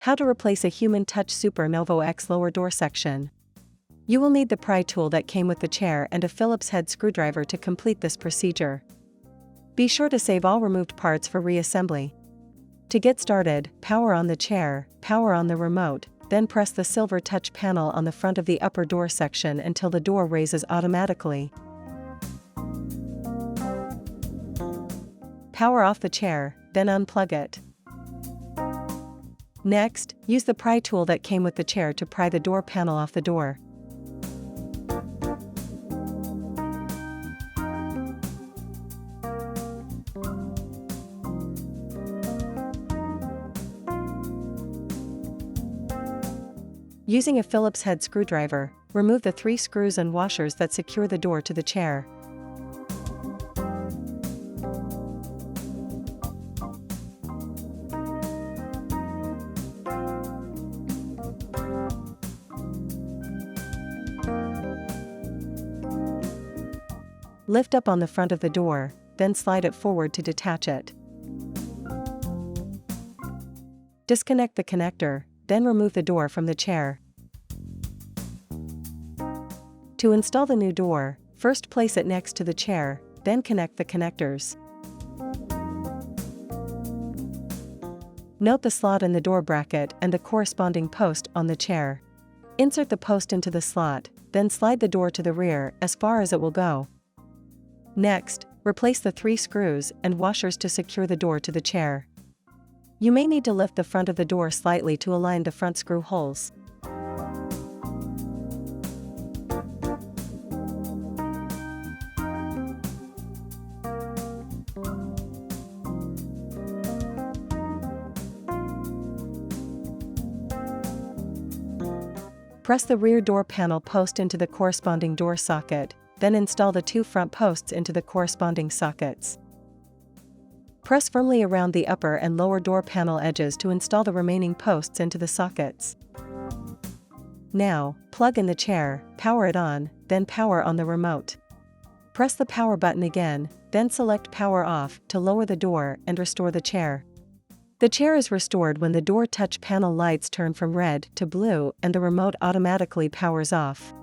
How to replace a human touch Super Novo X lower door section. You will need the pry tool that came with the chair and a Phillips head screwdriver to complete this procedure. Be sure to save all removed parts for reassembly. To get started, power on the chair, power on the remote, then press the silver touch panel on the front of the upper door section until the door raises automatically. Power off the chair, then unplug it. Next, use the pry tool that came with the chair to pry the door panel off the door. Using a Phillips head screwdriver, remove the 3 screws and washers that secure the door to the chair. Lift up on the front of the door, then slide it forward to detach it. Disconnect the connector, then remove the door from the chair. To install the new door, first place it next to the chair, then connect the connectors. Note the slot in the door bracket and the corresponding post on the chair. Insert the post into the slot, then slide the door to the rear as far as it will go. Next, replace the 3 screws and washers to secure the door to the chair. You may need to lift the front of the door slightly to align the front screw holes. Press the rear door panel post into the corresponding door socket, then install the 2 front posts into the corresponding sockets. Press firmly around the upper and lower door panel edges to install the remaining posts into the sockets. Now, plug in the chair, power it on, then power on the remote. Press the power button again, then select power off to lower the door and restore the chair. The chair is restored when the door touch panel lights turn from red to blue and the remote automatically powers off.